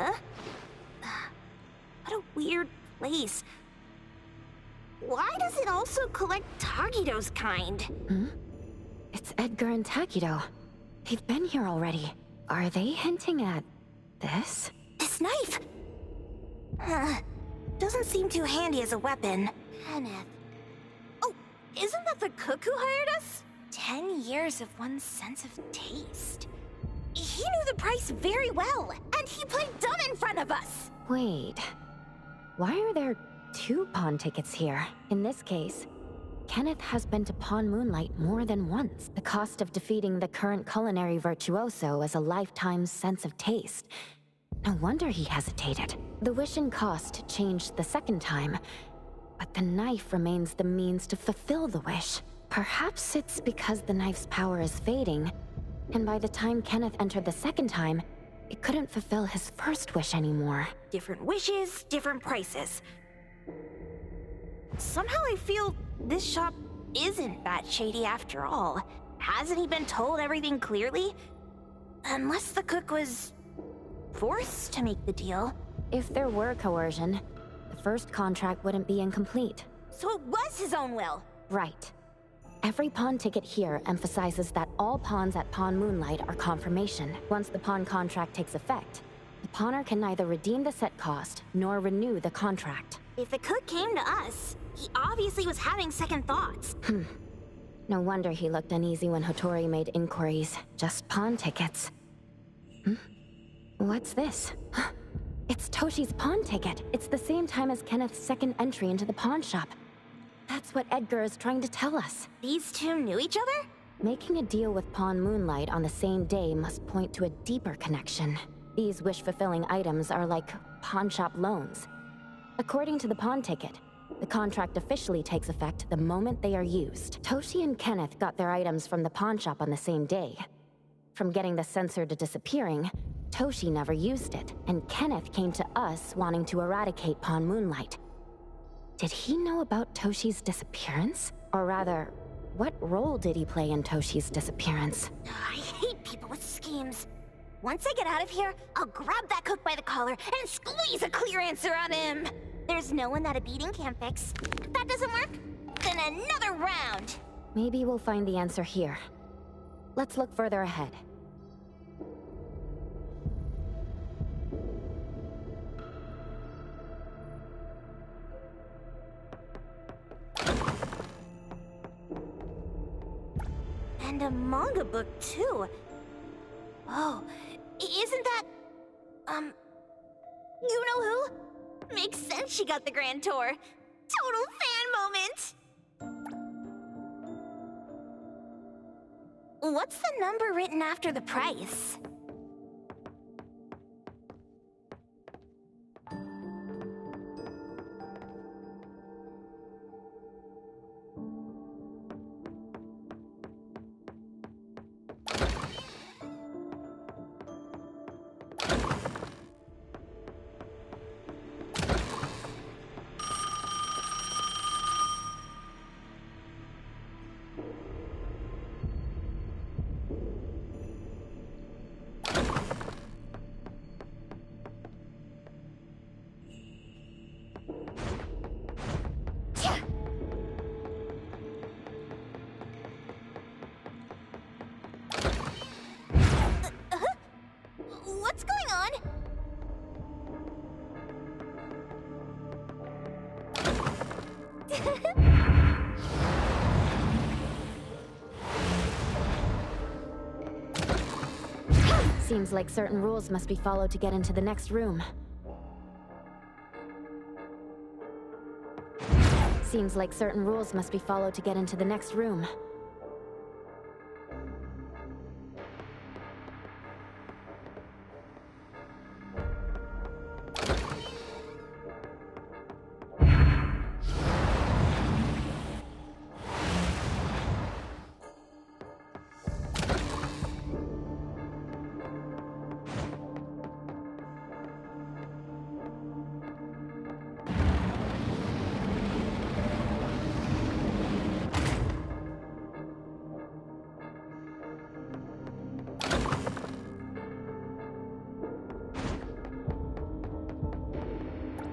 Huh? What a weird place. Why does it also collect Tagido's kind? It's Edgar and Tagido. They've been here already. Are they hinting at this? This knife! Doesn't seem too handy as a weapon. Kenneth. Oh, isn't that the cook who hired us? 10 years of one's sense of taste. He knew the price very well, and he played dumb in front of us! Wait. Why are there 2 pawn tickets here? In this case, Kenneth has been to Pawn Moonlight more than once. The cost of defeating the current culinary virtuoso is a lifetime's sense of taste. No wonder he hesitated. The wish and cost changed the second time, but the knife remains the means to fulfill the wish. Perhaps it's because the knife's power is fading, and by the time Kenneth entered the second time, it couldn't fulfill his first wish anymore. Different wishes, different prices. Somehow I feel this shop isn't that shady after all. Hasn't he been told everything clearly? Unless the cook was forced to make the deal. If there were coercion, the first contract wouldn't be incomplete. So it was his own will? Right. Every pawn ticket here emphasizes that all pawns at Pawn Moonlight are confirmation. Once the pawn contract takes effect, the pawner can neither redeem the set cost nor renew the contract. If the cook came to us, he obviously was having second thoughts. No wonder he looked uneasy when Hotori made inquiries. Just pawn tickets. What's this? It's Toshi's pawn ticket. It's the same time as Kenneth's second entry into the pawn shop. That's what Edgar is trying to tell us. These two knew each other? Making a deal with Pawn Moonlight on the same day must point to a deeper connection. These wish-fulfilling items are like pawn shop loans. According to the pawn ticket, the contract officially takes effect the moment they are used. Toshi and Kenneth got their items from the pawn shop on the same day. From getting the sensor to disappearing, Toshi never used it, and Kenneth came to us wanting to eradicate Pawn Moonlight. Did he know about Toshi's disappearance? Or rather, what role did he play in Toshi's disappearance? I hate people with schemes. Once I get out of here, I'll grab that cook by the collar and squeeze a clear answer on him. There's no one that a beating can't fix. If that doesn't work, then another round. Maybe we'll find the answer here. Let's look further ahead. And a manga book, too. Oh, isn't that... you know who? Makes sense she got the grand tour. Total fan moment! What's the number written after the price? What's going on? Seems like certain rules must be followed to get into the next room. Seems like certain rules must be followed to get into the next room.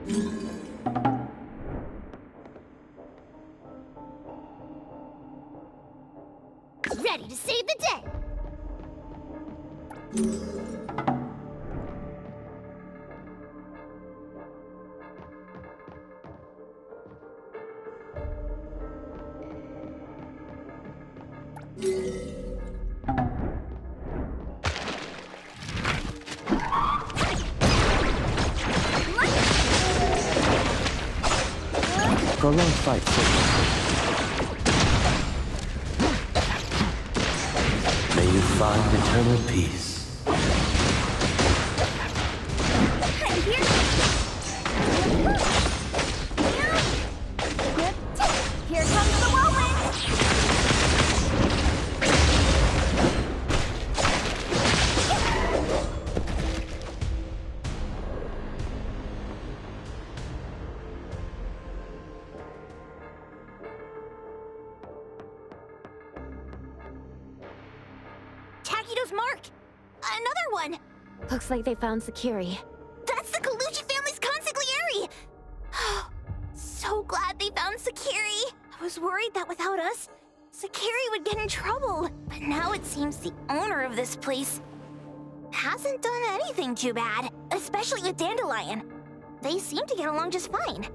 Ready to save the day! Prolonged fight, may you find eternal peace. I'm here! Here comes the whirlwind! Takido's mark! Another one! Looks like they found Sakiri. That's the Kaluchi family's consigliere! So glad they found Sakiri! I was worried that without us, Sakiri would get in trouble. But now it seems the owner of this place hasn't done anything too bad, especially with Dandelion. They seem to get along just fine.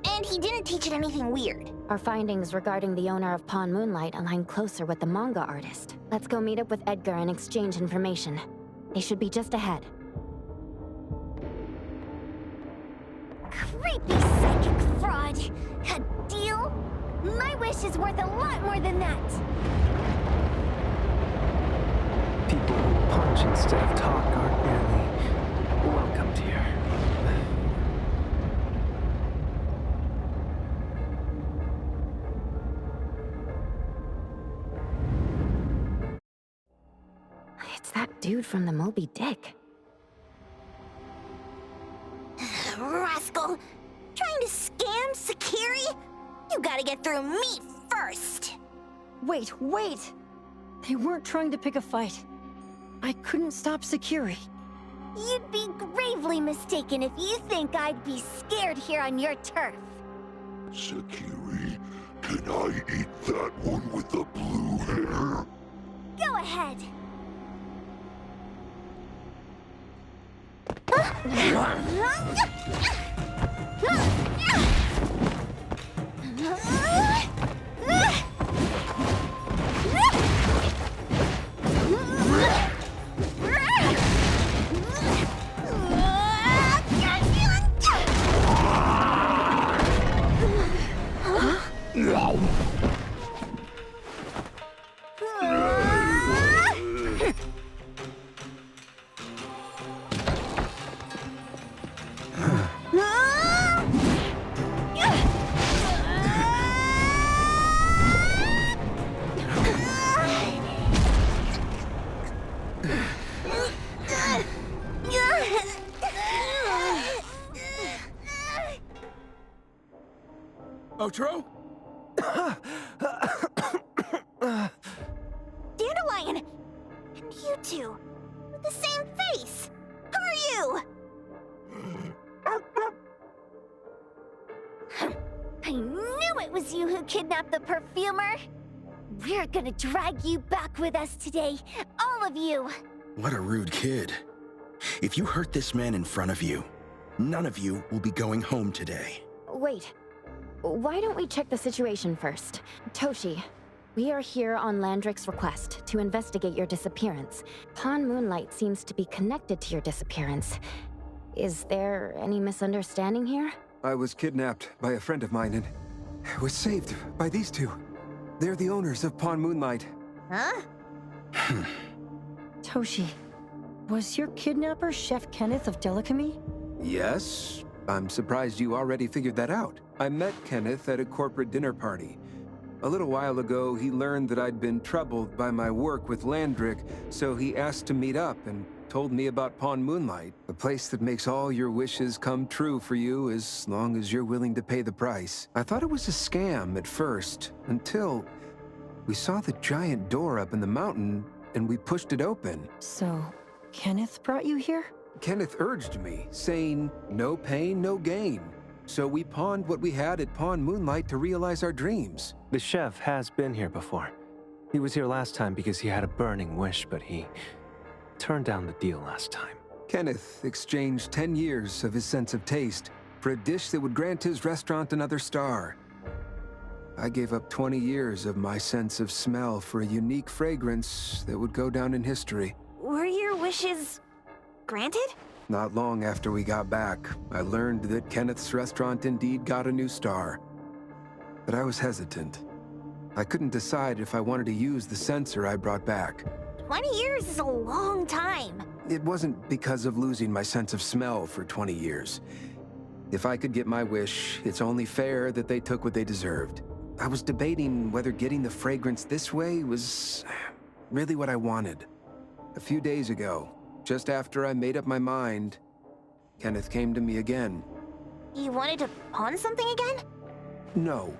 And he didn't teach it anything weird. Our findings regarding the owner of Pawn Moonlight align closer with the manga artist. Let's go meet up with Edgar and exchange information. They should be just ahead. Creepy psychic fraud! A deal? My wish is worth a lot more than that! People who punch instead of talk aren't really welcomed here. It's that dude from the Moby Dick. Rascal! Trying to scam Sakiri? You gotta get through me first! Wait! They weren't trying to pick a fight. I couldn't stop Sakiri. You'd be gravely mistaken if you think I'd be scared here on your turf. Sakiri, can I eat that one with the blue hair? Go ahead. Otro? Dandelion! And you two, with the same face! Who are you? I knew it was you who kidnapped the perfumer! We're gonna drag you back with us today, all of you! What a rude kid. If you hurt this man in front of you, none of you will be going home today. Wait. Why don't we check the situation first? Toshi, we are here on Landrick's request to investigate your disappearance. Pawn Moonlight seems to be connected to your disappearance. Is there any misunderstanding here? I was kidnapped by a friend of mine and was saved by these two. They're the owners of Pawn Moonlight. Huh? Toshi, was your kidnapper Chef Kenneth of Delicamy? Yes. I'm surprised you already figured that out. I met Kenneth at a corporate dinner party. A little while ago, he learned that I'd been troubled by my work with Landrick, so he asked to meet up and told me about Pawn Moonlight, a place that makes all your wishes come true for you as long as you're willing to pay the price. I thought it was a scam at first, until we saw the giant door up in the mountain and we pushed it open. So, Kenneth brought you here? Kenneth urged me, saying, no pain, no gain. so we pawned what we had at Pawn Moonlight to realize our dreams. The chef has been here before. He was here last time because he had a burning wish, but he turned down the deal last time. Kenneth exchanged 10 years of his sense of taste for a dish that would grant his restaurant another star. I gave up 20 years of my sense of smell for a unique fragrance that would go down in history. Were your wishes granted? Not long after we got back, I learned that Kenneth's restaurant indeed got a new star. But I was hesitant. I couldn't decide if I wanted to use the sensor I brought back. 20 years is a long time. It wasn't because of losing my sense of smell for 20 years. If I could get my wish, it's only fair that they took what they deserved. I was debating whether getting the fragrance this way was really what I wanted. A few days ago, just after I made up my mind, Kenneth came to me again. You wanted to pawn something again? No.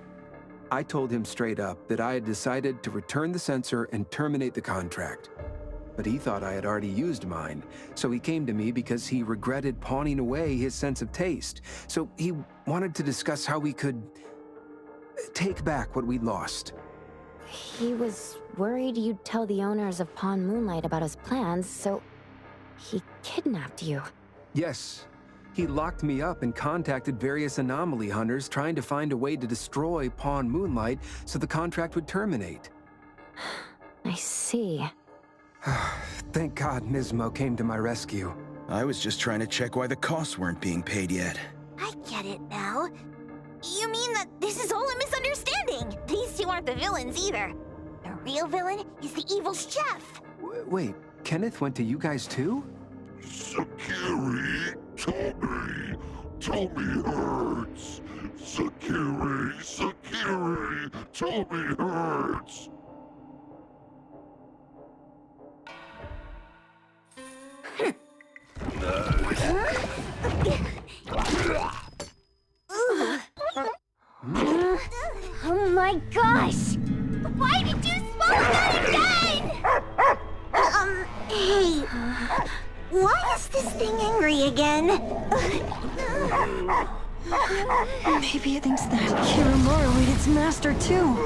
I told him straight up that I had decided to return the sensor and terminate the contract. But he thought I had already used mine, so he came to me because he regretted pawning away his sense of taste. So he wanted to discuss how we could take back what we'd lost. He was worried you'd tell the owners of Pawn Moonlight about his plans, so he kidnapped you. Yes. He locked me up and contacted various anomaly hunters trying to find a way to destroy Pawn Moonlight so the contract would terminate. I see. Thank God Nismo came to my rescue. I was just trying to check why the costs weren't being paid yet. I get it now. You mean that this is all a misunderstanding? These two aren't the villains either. The real villain is the evil chef. Wait, Kenneth went to you guys too? Sakiri, Tommy hurts. Sakiri, Tommy hurts. Oh my gosh! Why did you smoke that again? Hey. Why is this thing angry again? Maybe it thinks that Kirumura ate its master too.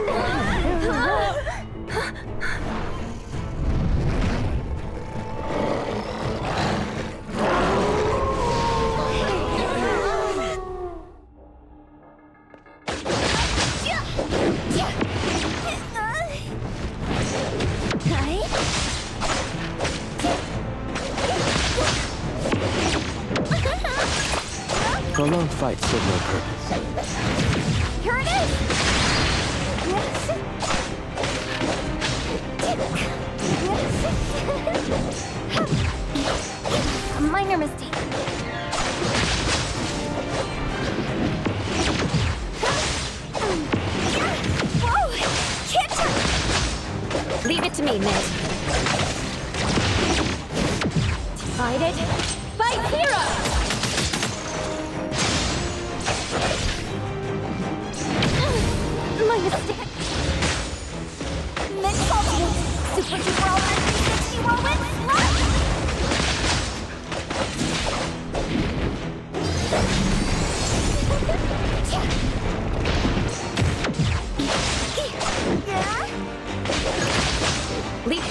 Prolonged fight serve no purpose. Here it is! A minor mistake. Whoa! Can't touch! Leave it to me, Mint. Divided by zero! My mistake. Mental Super Duper All 360 whirlwind Leave it.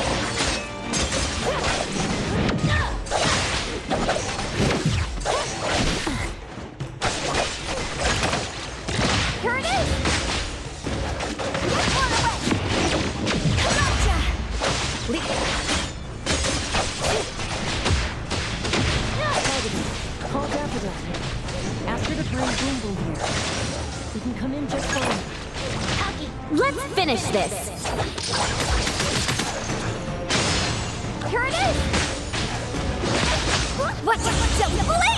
Here it is! Leave it. Call Daffodil. Ask her to bring Boom Boom here. We can come in just fine. Let's finish this. Here it is! What? Don't blink!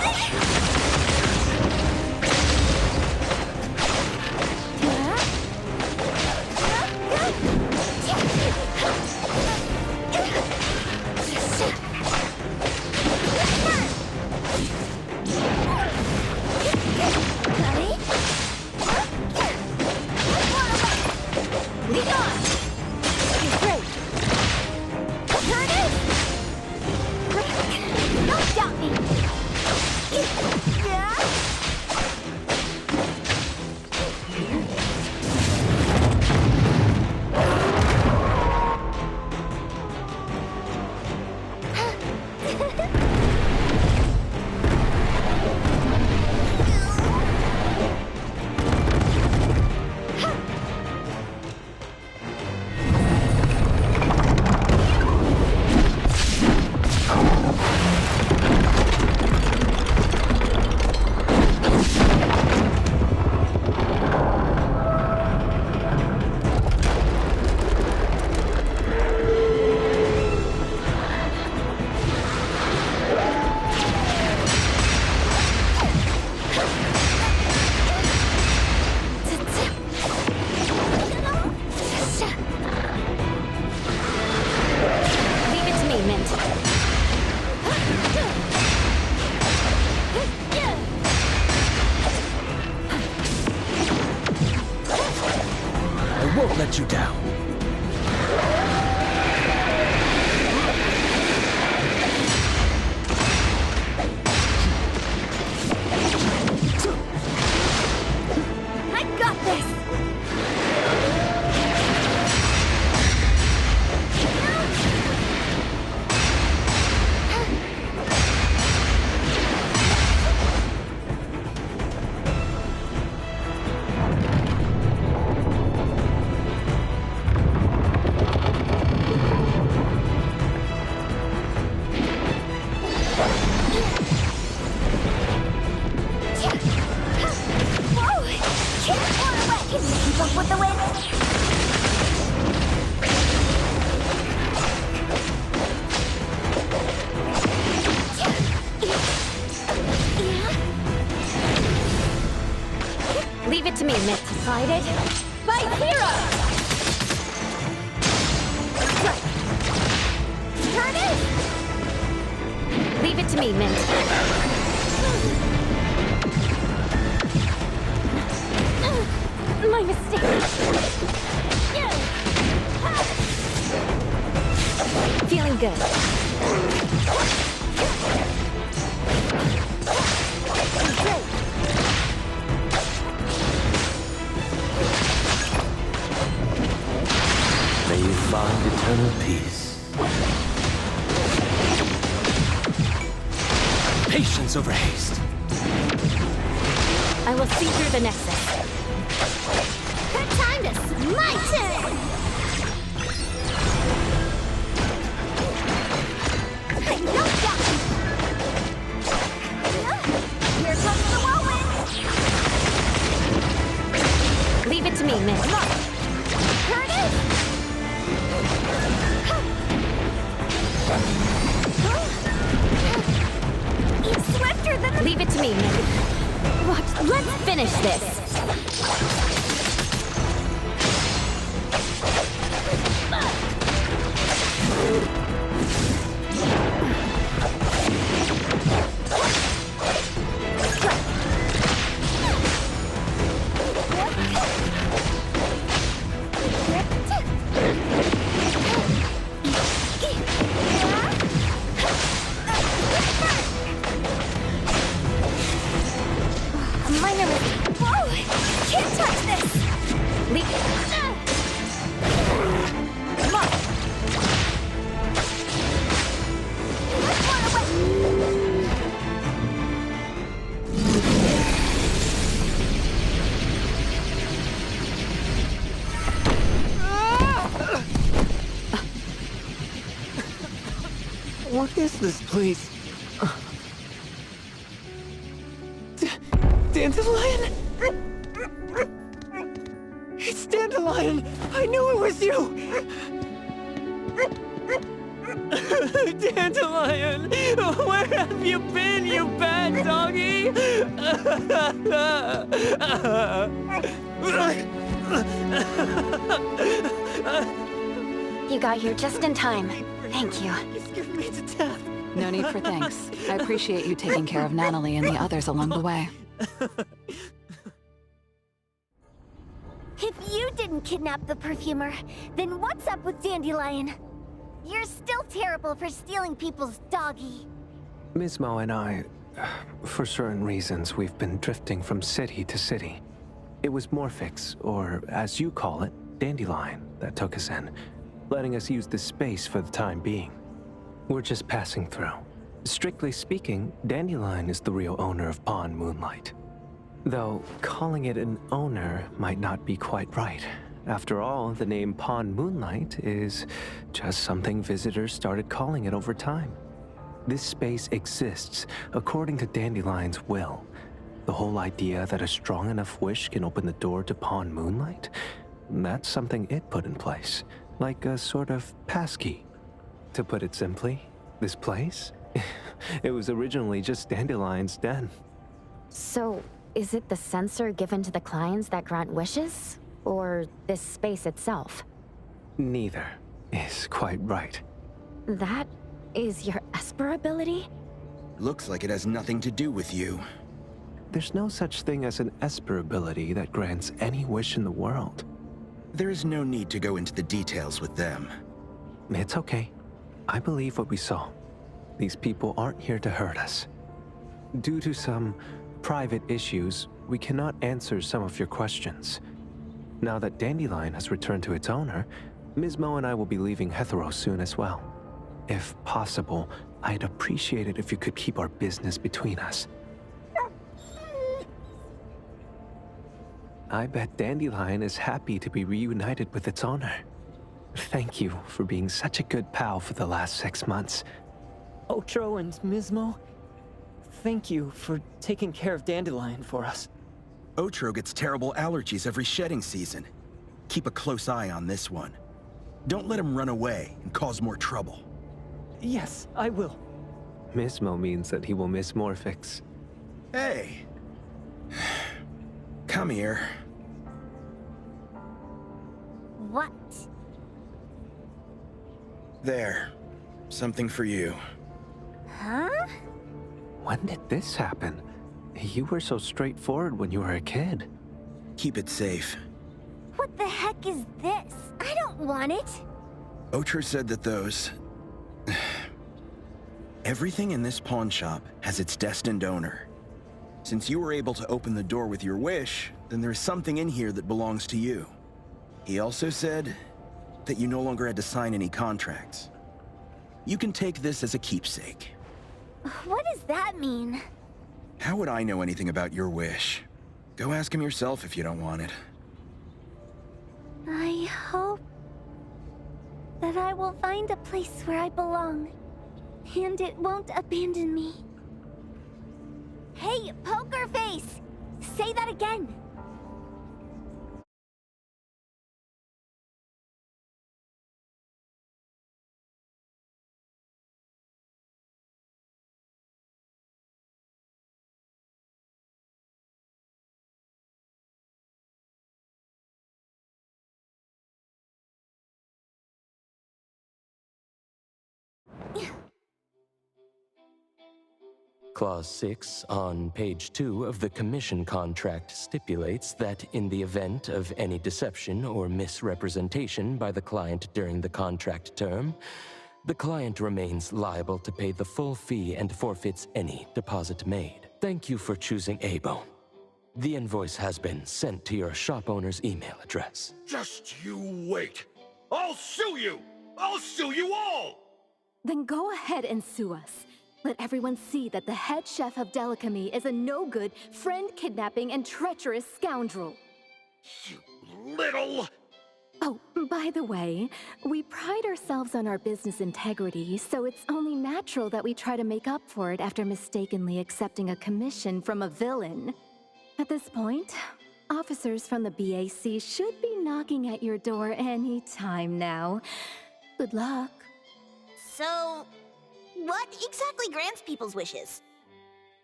Lead on. Great. Here it is! Don't doubt me! you down. I got this! Whoa! Can't float away! Can you keep up with the wind? Leave it to me, Miss. Fight it. Fight hero! Turn it! Leave it to me, Mint. My mistake. Feeling good. Great! May you find eternal peace. Patience over haste. I will see through the nexus. Good time to smite it! I know that! Here comes the whirlwind! Leave it to me, Mint. Here it is! It's swifter than the... Leave it to me, Mint. Watch, let's finish this. Minor mistake. Whoa! Can't touch this! Leave Come on! Run away! What is this place? Dandelion? It's Dandelion! I knew it was you! Dandelion! Where have you been, you bad doggy? You got here just in time. Thank you. You scared me to death. No need for thanks. I appreciate you taking care of Natalie and the others along the way. If you didn't kidnap the perfumer, then what's up with Dandelion? You're still terrible for stealing people's doggy. Ms. Mo and I, for certain reasons, we've been drifting from city to city. It was Morphix, or as you call it, Dandelion, that took us in, letting us use this space for the time being. We're just passing through. Strictly speaking, Dandelion is the real owner of Pawn Moonlight. Though, calling it an owner might not be quite right. After all, the name Pawn Moonlight is just something visitors started calling it over time. This space exists according to Dandelion's will. The whole idea that a strong enough wish can open the door to Pawn Moonlight? That's something it put in place, like a sort of passkey. To put it simply, this place? It was originally just Dandelion's den. So, is it the sensor given to the clients that grant wishes? Or this space itself? Neither is quite right. That is your Esper ability? Looks like it has nothing to do with you. There's no such thing as an Esper ability that grants any wish in the world. There is no need to go into the details with them. It's okay. I believe what we saw. These people aren't here to hurt us. Due to some private issues, we cannot answer some of your questions. Now that Dandelion has returned to its owner, Ms. Mo and I will be leaving Hetheros soon as well. If possible, I'd appreciate it if you could keep our business between us. I bet Dandelion is happy to be reunited with its owner. Thank you for being such a good pal for the last 6 months. Otro and Mismo, thank you for taking care of Dandelion for us. Otro gets terrible allergies every shedding season. Keep a close eye on this one. Don't let him run away and cause more trouble. Yes, I will. Mismo means that he will miss Morphix. Hey! Come here. What? There. Something for you. Huh? When did this happen? You were so straightforward when you were a kid. Keep it safe. What the heck is this? I don't want it. Otro said that those... Everything in this pawn shop has its destined owner. Since you were able to open the door with your wish, then there's something in here that belongs to you. He also said that you no longer had to sign any contracts. You can take this as a keepsake. What does that mean? How would I know anything about your wish? Go ask him yourself if you don't want it. I hope that I will find a place where I belong, and it won't abandon me. Hey, Poker Face! Say that again! Clause 6 on page 2 of the commission contract stipulates that in the event of any deception or misrepresentation by the client during the contract term, the client remains liable to pay the full fee and forfeits any deposit made. Thank you for choosing A-Bone. The invoice has been sent to your shop owner's email address. Just you wait. I'll sue you! I'll sue you all! Then go ahead and sue us. Let everyone see that the head chef of Delicamy is a no-good, friend-kidnapping, and treacherous scoundrel. You little... Oh, by the way, we pride ourselves on our business integrity, so it's only natural that we try to make up for it after mistakenly accepting a commission from a villain. At this point, officers from the BAC should be knocking at your door any time now. Good luck. So, what exactly grants people's wishes?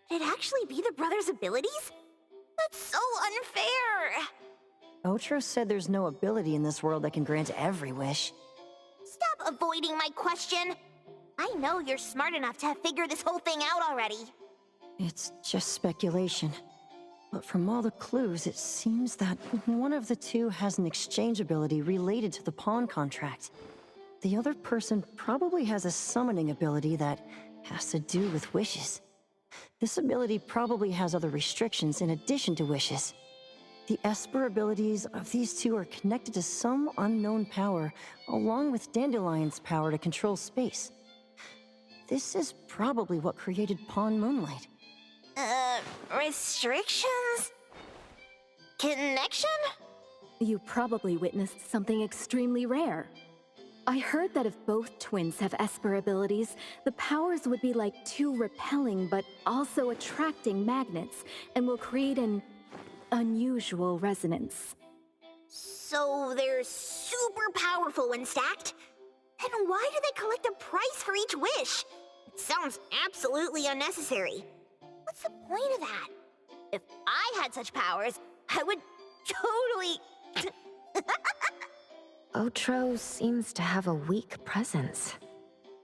Could it actually be the brothers' abilities? That's so unfair! Otro said there's no ability in this world that can grant every wish. Stop avoiding my question! I know you're smart enough to have figured this whole thing out already. It's just speculation. But from all the clues, it seems that one of the two has an exchange ability related to the pawn contract. The other person probably has a summoning ability that has to do with wishes. This ability probably has other restrictions in addition to wishes. The Esper abilities of these two are connected to some unknown power, along with Dandelion's power to control space. This is probably what created Pawn Moonlight. Restrictions? Connection? You probably witnessed something extremely rare. I heard that if both twins have Esper abilities, the powers would be like two repelling but also attracting magnets, and will create an unusual resonance. So they're super powerful when stacked? Then why do they collect a price for each wish? It sounds absolutely unnecessary. What's the point of that? If I had such powers, I would totally... Otro seems to have a weak presence.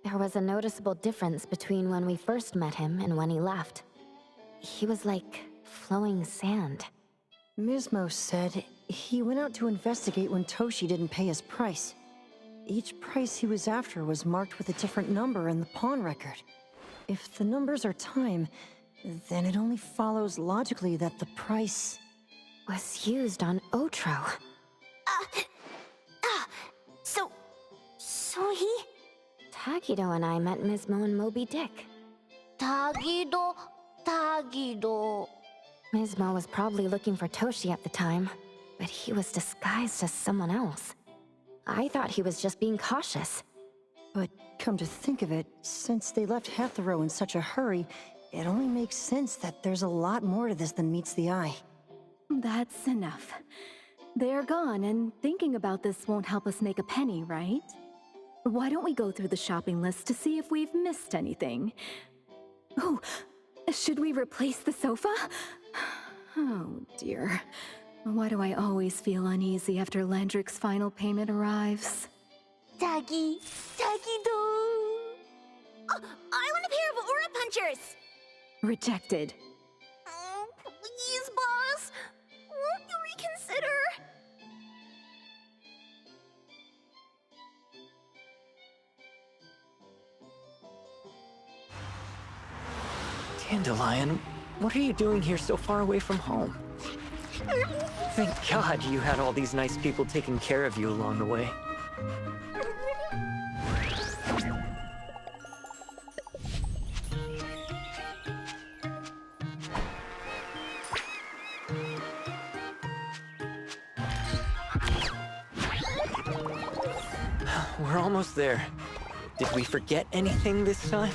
There was a noticeable difference between when we first met him and when he left. He was like flowing sand. Mismo said he went out to investigate when Toshi didn't pay his price. Each price he was after was marked with a different number in the pawn record. If the numbers are time, then it only follows logically that the price was used on Otro. So he... Tagido and I met Mismo and Moby Dick. Tagido... Mismo was probably looking for Toshi at the time, but he was disguised as someone else. I thought he was just being cautious. But come to think of it, since they left Hatharo in such a hurry, it only makes sense that there's a lot more to this than meets the eye. That's enough. They're gone, and thinking about this won't help us make a penny, right? Why don't we go through the shopping list to see if we've missed anything? Oh, should we replace the sofa? Oh dear. Why do I always feel uneasy after Landrick's final payment arrives? Tagido... Oh, I want a pair of aura punchers! Rejected. Oh, please, boss. Won't you reconsider? Dandelion, what are you doing here so far away from home? Thank God you had all these nice people taking care of you along the way. We're almost there. Did we forget anything this time?